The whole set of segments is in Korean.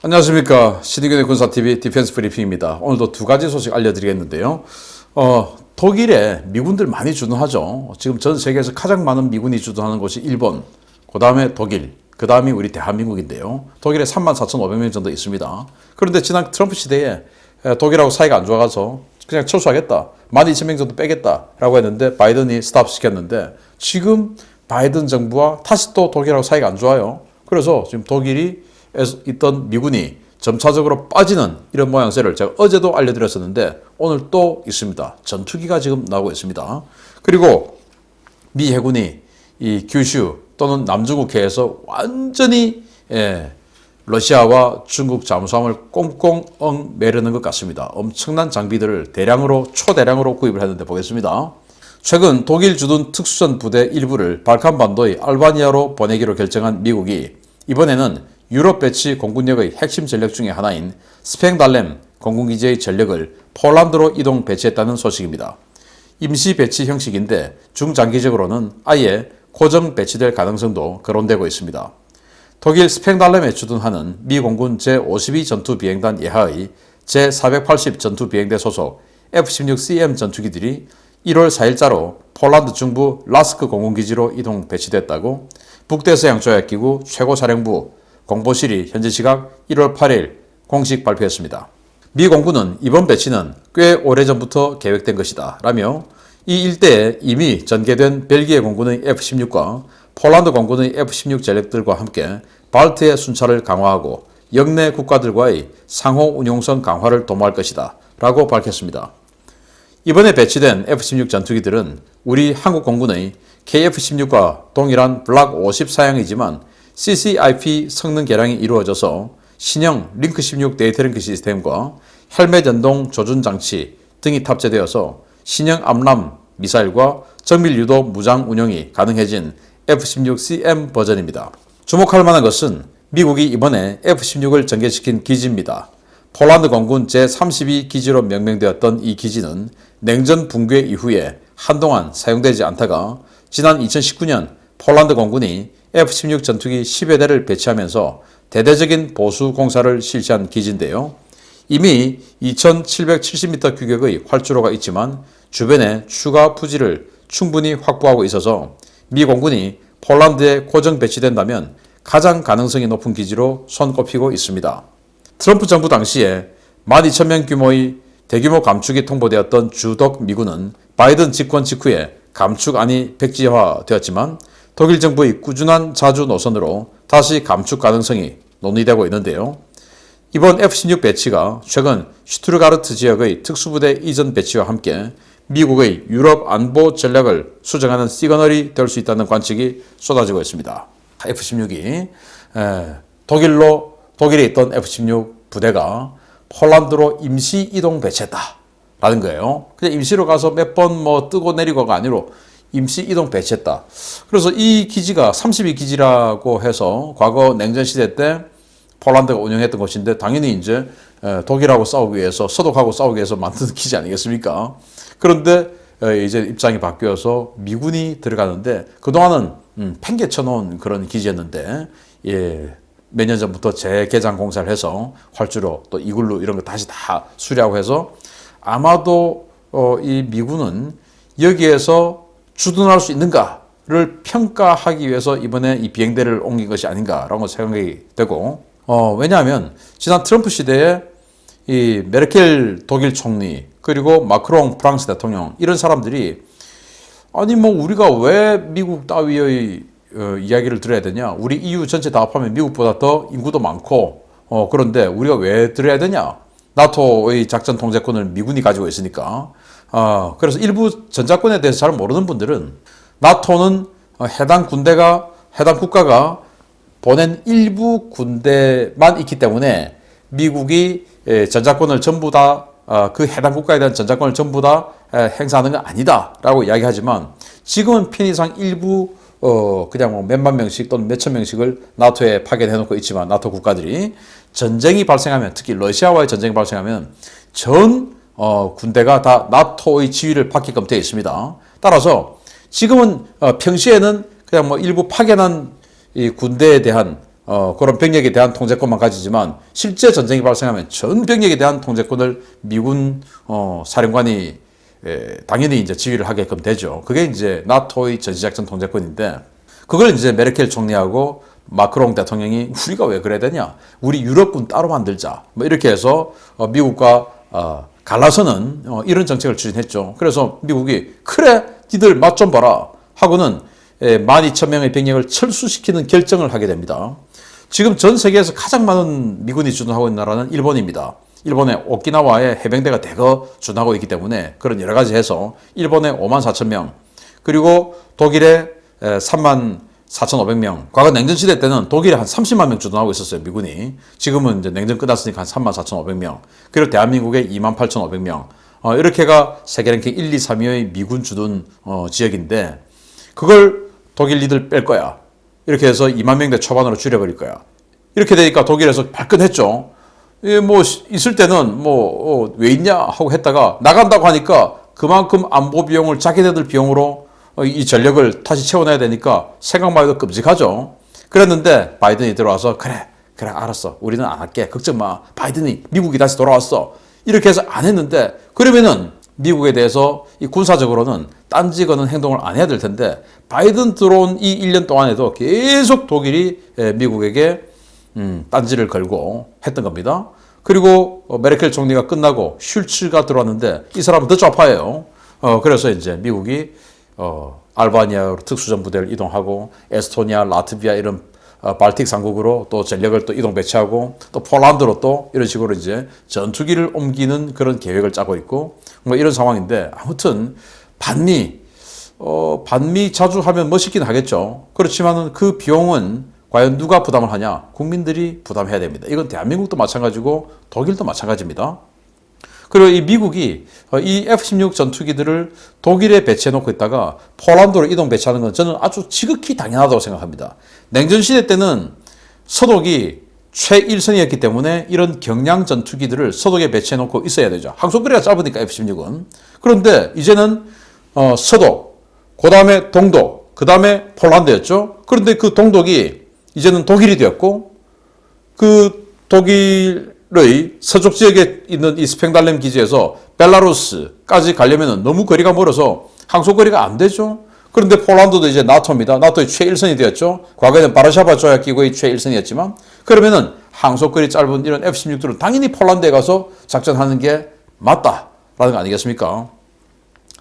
안녕하십니까. 신의균의 군사TV 디펜스 브리핑입니다. 오늘도 두 가지 소식 알려드리겠는데요. 독일에 미군들 많이 주둔하죠. 지금 전 세계에서 가장 많은 미군이 주둔하는 곳이 일본, 그 다음에 독일, 그 다음이 우리 대한민국인데요. 독일에 34,500명 정도 있습니다. 그런데 지난 트럼프 시대에 독일하고 사이가 안 좋아가서 그냥 철수하겠다, 12,000명 정도 빼겠다라고 했는데 바이든이 스탑 시켰는데 지금 바이든 정부와 다시 또 독일하고 사이가 안 좋아요. 그래서 지금 독일이 있던 미군이 점차적으로 빠지는 이런 모양새를 제가 어제도 알려드렸었는데 오늘 또 있습니다. 전투기가 지금 나오고 있습니다. 그리고 미 해군이 이 규슈 또는 남중국해에서 완전히 러시아와 중국 잠수함을 꽁꽁 매르는 것 같습니다. 엄청난 장비들을 초대량으로 구입을 했는데 보겠습니다. 최근 독일 주둔 특수전 부대 일부를 발칸반도의 알바니아로 보내기로 결정한 미국이 이번에는 유럽 배치 공군력의 핵심 전력 중의 하나인 스팽달렘 공군기지의 전력을 폴란드로 이동 배치했다는 소식입니다. 임시 배치 형식인데 중장기적으로는 아예 고정 배치될 가능성도 거론되고 있습니다. 독일 스팽달렘에 주둔하는 미 공군 제52 전투비행단 예하의 제480 전투비행대 소속 F-16CM 전투기들이 1월 4일자로 폴란드 중부 라스크 공군기지로 이동 배치됐다고 북대서양조약기구 최고사령부 공보실이 현지 시각 1월 8일 공식 발표했습니다. 미 공군은 이번 배치는 꽤 오래전부터 계획된 것이다 라며 이 일대에 이미 전개된 벨기에 공군의 F-16과 폴란드 공군의 F-16 전력들과 함께 발트의 순찰을 강화하고 역내 국가들과의 상호 운용성 강화를 도모할 것이다 라고 밝혔습니다. 이번에 배치된 F-16 전투기들은 우리 한국 공군의 KF-16과 동일한 블락 50 사양이지만 CCIP 성능 개량이 이루어져서 신형 링크16 데이터 링크 시스템과 헬멧 연동 조준 장치 등이 탑재되어서 신형 암람 미사일과 정밀 유도 무장 운용이 가능해진 F-16CM 버전입니다. 주목할 만한 것은 미국이 이번에 F-16을 전개시킨 기지입니다. 폴란드 공군 제32 기지로 명명되었던 이 기지는 냉전 붕괴 이후에 한동안 사용되지 않다가 지난 2019년 폴란드 공군이 F-16 전투기 10여 대를 배치하면서 대대적인 보수 공사를 실시한 기지인데요. 이미 2,770m 규격의 활주로가 있지만 주변에 추가 부지를 충분히 확보하고 있어서 미 공군이 폴란드에 고정 배치된다면 가장 가능성이 높은 기지로 손꼽히고 있습니다. 트럼프 정부 당시에 12,000명 규모의 대규모 감축이 통보되었던 주독 미군은 바이든 집권 직후에 감축안이 백지화되었지만 독일 정부의 꾸준한 자주 노선으로 다시 감축 가능성이 논의되고 있는데요. 이번 F-16 배치가 최근 슈투르가르트 지역의 특수부대 이전 배치와 함께 미국의 유럽 안보 전략을 수정하는 시그널이 될 수 있다는 관측이 쏟아지고 있습니다. F-16이 독일에 있던 F-16 부대가 폴란드로 임시 이동 배치했다라는 거예요. 그냥 임시로 가서 몇 번 뜨고 내리고가 아니라 임시 이동 배치했다. 그래서 이 기지가 32기지라고 해서 과거 냉전시대 때 폴란드가 운영했던 곳인데 당연히 이제 독일하고 싸우기 위해서, 서독하고 싸우기 위해서 만든 기지 아니겠습니까? 그런데 이제 입장이 바뀌어서 미군이 들어가는데 그동안은 팽개쳐 놓은 그런 기지였는데 몇 년 전부터 재개장 공사를 해서 활주로 또 이글루 이런 거 다시 다 수리하고 해서 아마도 이 미군은 여기에서 주둔할 수 있는가를 평가하기 위해서 이번에 이 비행대를 옮긴 것이 아닌가라고 생각이 되고 왜냐하면 지난 트럼프 시대에 이 메르켈 독일 총리 그리고 마크롱 프랑스 대통령 이런 사람들이 아니 우리가 왜 미국 따위의 이야기를 들어야 되냐, 우리 EU 전체 다 합하면 미국보다 더 인구도 많고 그런데 우리가 왜 들어야 되냐, 나토의 작전 통제권을 미군이 가지고 있으니까. 그래서 일부 전작권에 대해서 잘 모르는 분들은 나토는 해당 국가가 보낸 일부 군대만 있기 때문에 미국이 전작권을 전부 다 그 해당 국가에 대한 전작권을 전부 다 행사하는 건 아니다라고 이야기하지만 지금은 편의상 일부 그냥 몇만 명씩 또는 몇천 명씩을 나토에 파견해놓고 있지만 나토 국가들이 전쟁이 발생하면, 특히 러시아와의 전쟁이 발생하면 전 군대가 다 나토의 지휘를 받게끔 되어 있습니다. 따라서 지금은 평시에는 그냥 일부 파견한 이 군대에 대한 그런 병력에 대한 통제권만 가지지만 실제 전쟁이 발생하면 전 병력에 대한 통제권을 미군 사령관이 당연히 이제 지휘를 하게끔 되죠. 그게 이제 나토의 전시작전 통제권인데 그걸 이제 메르켈 총리하고 마크롱 대통령이 우리가 왜 그래야 되냐? 우리 유럽군 따로 만들자. 뭐 이렇게 해서 미국과 갈라서는 이런 정책을 추진했죠. 그래서 미국이 그래 니들 맛 좀 봐라 하고는 12,000명의 병력을 철수시키는 결정을 하게 됩니다. 지금 전 세계에서 가장 많은 미군이 주둔하고 있는 나라는 일본입니다. 일본의 오키나와에 해병대가 대거 주둔하고 있기 때문에 그런 여러 가지 해서 일본의 54,000명 그리고 독일의 34,500명. 과거 냉전시대 때는 독일에 한 30만 명 주둔하고 있었어요, 미군이. 지금은 이제 냉전 끝났으니까 한 34,500명. 그리고 대한민국에 28,500명. 이렇게가 세계 랭킹 1, 2, 3위의 미군 주둔 지역인데 그걸 독일 니들 뺄 거야. 이렇게 해서 2만 명대 초반으로 줄여버릴 거야. 이렇게 되니까 독일에서 발끈했죠. 뭐 있을 때는 왜 있냐 하고 했다가 나간다고 하니까 그만큼 안보 비용을 자기네들 비용으로 이 전력을 다시 채워내야 되니까 생각만 해도 끔찍하죠. 그랬는데 바이든이 들어와서 그래 알았어. 우리는 안 할게. 걱정 마. 바이든이 미국이 다시 돌아왔어. 이렇게 해서 안 했는데 그러면은 미국에 대해서 이 군사적으로는 딴지 거는 행동을 안 해야 될 텐데 바이든 들어온 이 1년 동안에도 계속 독일이 미국에게 딴지를 걸고 했던 겁니다. 그리고 메르켈 총리가 끝나고 슐츠가 들어왔는데 이 사람은 더 좌파예요. 그래서 이제 미국이 알바니아로 특수전부대를 이동하고 에스토니아, 라트비아 이런 발틱 삼국으로 또 전력을 또 이동 배치하고 또 폴란드로 또 이런 식으로 이제 전투기를 옮기는 그런 계획을 짜고 있고 뭐 이런 상황인데 아무튼 반미 자주 하면 멋있긴 하겠죠. 그렇지만은 그 비용은 과연 누가 부담을 하냐? 국민들이 부담해야 됩니다. 이건 대한민국도 마찬가지고 독일도 마찬가지입니다. 그리고 이 미국이 이 F-16 전투기들을 독일에 배치해 놓고 있다가 폴란드로 이동 배치하는 건 저는 아주 지극히 당연하다고 생각합니다. 냉전시대 때는 서독이 최일선이었기 때문에 이런 경량 전투기들을 서독에 배치해 놓고 있어야 되죠. 항속거리가 짧으니까 F-16은. 그런데 이제는 서독, 그 다음에 동독, 그 다음에 폴란드였죠. 그런데 그 동독이 이제는 독일이 되었고 그 독일의 서쪽 지역에 있는 이 스팽달렘 기지에서 벨라루스까지 가려면 너무 거리가 멀어서 항속거리가 안 되죠. 그런데 폴란드도 이제 나토입니다. 나토의 최일선이 되었죠. 과거에는 바르샤바 조약기구의 최일선이었지만 그러면은 항속거리 짧은 이런 F-16들은 당연히 폴란드에 가서 작전하는 게 맞다라는 거 아니겠습니까?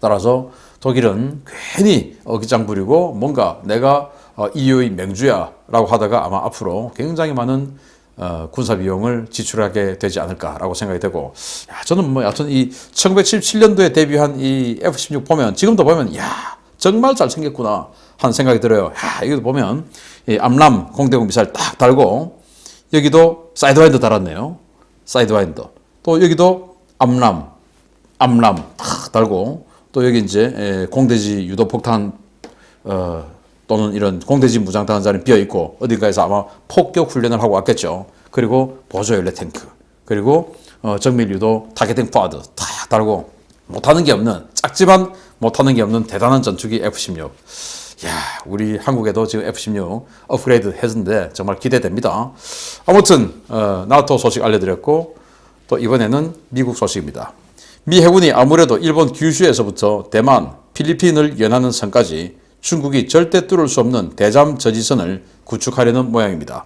따라서 독일은 괜히 어기장 부리고 뭔가 내가 EU의 맹주야라고 하다가 아마 앞으로 굉장히 많은 군사 비용을 지출하게 되지 않을까라고 생각이 되고, 저는 뭐 여하튼 이 1977년도에 데뷔한 이 F-16 보면 지금도 보면 정말 잘 생겼구나 하는 생각이 들어요. 이거 보면 이 암람 공대공 미사일 딱 달고 여기도 사이드와인더 달았네요. 사이드와인더. 또 여기도 암람 딱 달고 또 여기 이제 공대지 유도폭탄 또는 이런 공대지 무장탄 자리 비어 있고 어딘가에서 아마 폭격 훈련을 하고 왔겠죠. 그리고 보조 연료 탱크 그리고 정밀 유도 타겟팅 포와드 딱 달고 못하는 게 없는 작지만 못하는 게 없는 대단한 전투기 F-16. 우리 한국에도 지금 F-16 업그레이드 했는데 정말 기대됩니다. 아무튼 나토 소식 알려드렸고 또 이번에는 미국 소식입니다. 미 해군이 아무래도 일본 규슈에서부터 대만, 필리핀을 연하는 선까지 중국이 절대 뚫을 수 없는 대잠 저지선을 구축하려는 모양입니다.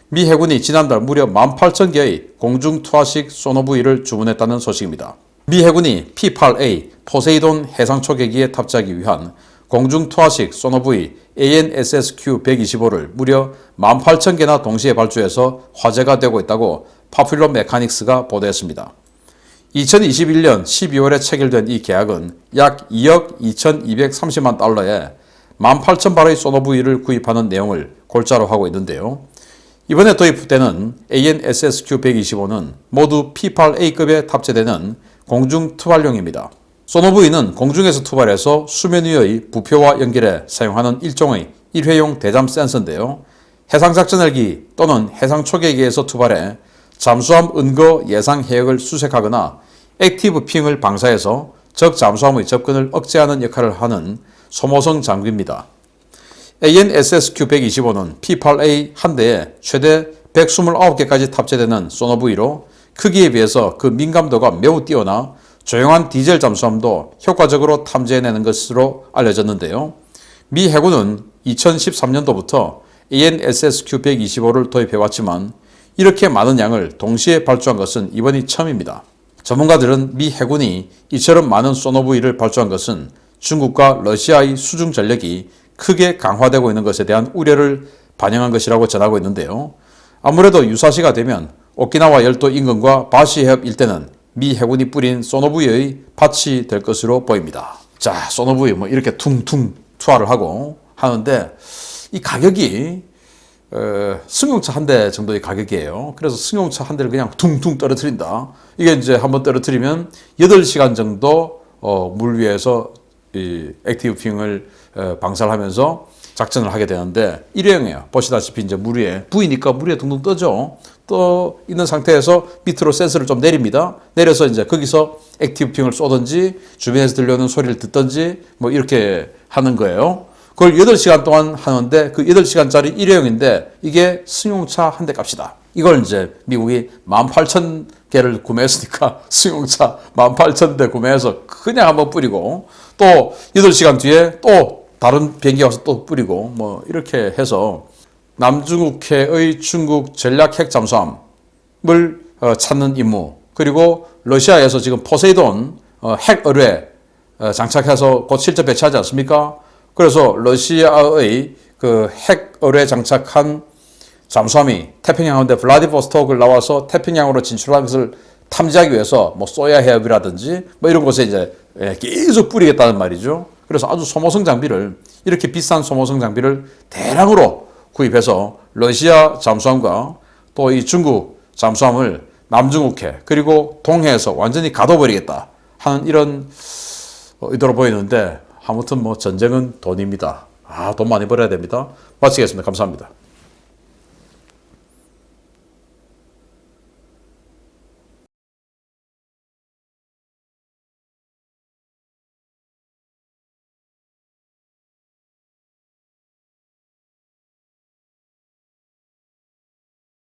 미 해군이 지난달 무려 18,000개의 공중 투하식 소노부이를 주문했다는 소식입니다. 미 해군이 P-8A 포세이돈 해상 초계기에 탑재하기 위한 공중 투하식 소노부이 ANSSQ-125를 무려 18,000개나 동시에 발주해서 화제가 되고 있다고 파퓰러 메카닉스가 보도했습니다. 2021년 12월에 체결된 이 계약은 약 2억 2,230만 달러에 18,000발의 소노부이를 구입하는 내용을 골자로 하고 있는데요. 이번에 도입되는 ANSSQ-125는 모두 P-8A급에 탑재되는 공중 투발용입니다. 소노부이는 공중에서 투발해서 수면 위의 부표와 연결해 사용하는 일종의 일회용 대잠 센서인데요. 해상작전 헬기 또는 해상 초계기에서 투발해 잠수함 은거 예상 해역을 수색하거나 액티브 핑을 방사해서 적 잠수함의 접근을 억제하는 역할을 하는 소모성 장비입니다. ANSSQ-125는 P-8A 한 대에 최대 129개까지 탑재되는 소노부이로 크기에 비해서 그 민감도가 매우 뛰어나 조용한 디젤 잠수함도 효과적으로 탐지해내는 것으로 알려졌는데요. 미 해군은 2013년도부터 ANSSQ-125를 도입해왔지만 이렇게 많은 양을 동시에 발주한 것은 이번이 처음입니다. 전문가들은 미 해군이 이처럼 많은 소노부이를 발주한 것은 중국과 러시아의 수중 전력이 크게 강화되고 있는 것에 대한 우려를 반영한 것이라고 전하고 있는데요. 아무래도 유사시가 되면 오키나와 열도 인근과 바시 해협 일대는 미 해군이 뿌린 소노부이의 밭이 될 것으로 보입니다. 자, 소노부이 뭐 이렇게 퉁퉁 투하를 하고 하는데 이 가격이 승용차 한 대 정도의 가격이에요. 그래서 승용차 한 대를 그냥 퉁퉁 떨어뜨린다. 이게 이제 한번 떨어뜨리면 8시간 정도 물 위에서 이 액티브 핑을 방사하면서 작전을 하게 되는데 일회용이에요. 보시다시피 이제 물 위에 부이니까 물 위에 둥둥 떠죠. 떠 있는 상태에서 밑으로 센서를 좀 내립니다. 내려서 이제 거기서 액티브 핑을 쏘든지 주변에서 들려오는 소리를 듣든지 뭐 이렇게 하는 거예요. 그걸 8시간 동안 하는데 그 8시간짜리 일회용인데 이게 승용차 한 대 값이다. 이걸 이제 미국이 18,000개를 구매했으니까 승용차 18,000대 구매해서 그냥 한번 뿌리고 또 8시간 뒤에 또 다른 비행기 와서 또 뿌리고 뭐 이렇게 해서 남중국해의 중국 전략 핵 잠수함을 찾는 임무, 그리고 러시아에서 지금 포세이돈 핵 어뢰 장착해서 곧 실제 배치하지 않습니까? 그래서 러시아의 그 핵 어뢰 장착한 잠수함이 태평양 가운데 블라디보스토크를 나와서 태평양으로 진출한 것을 탐지하기 위해서 뭐 소야 해협이라든지 뭐 이런 곳에 이제 계속 뿌리겠다는 말이죠. 그래서 아주 소모성 장비를, 이렇게 비싼 소모성 장비를 대량으로 구입해서 러시아 잠수함과 또 이 중국 잠수함을 남중국해 그리고 동해에서 완전히 가둬버리겠다 하는 이런 의도로 보이는데, 아무튼 뭐 전쟁은 돈입니다. 돈 많이 벌어야 됩니다. 마치겠습니다. 감사합니다.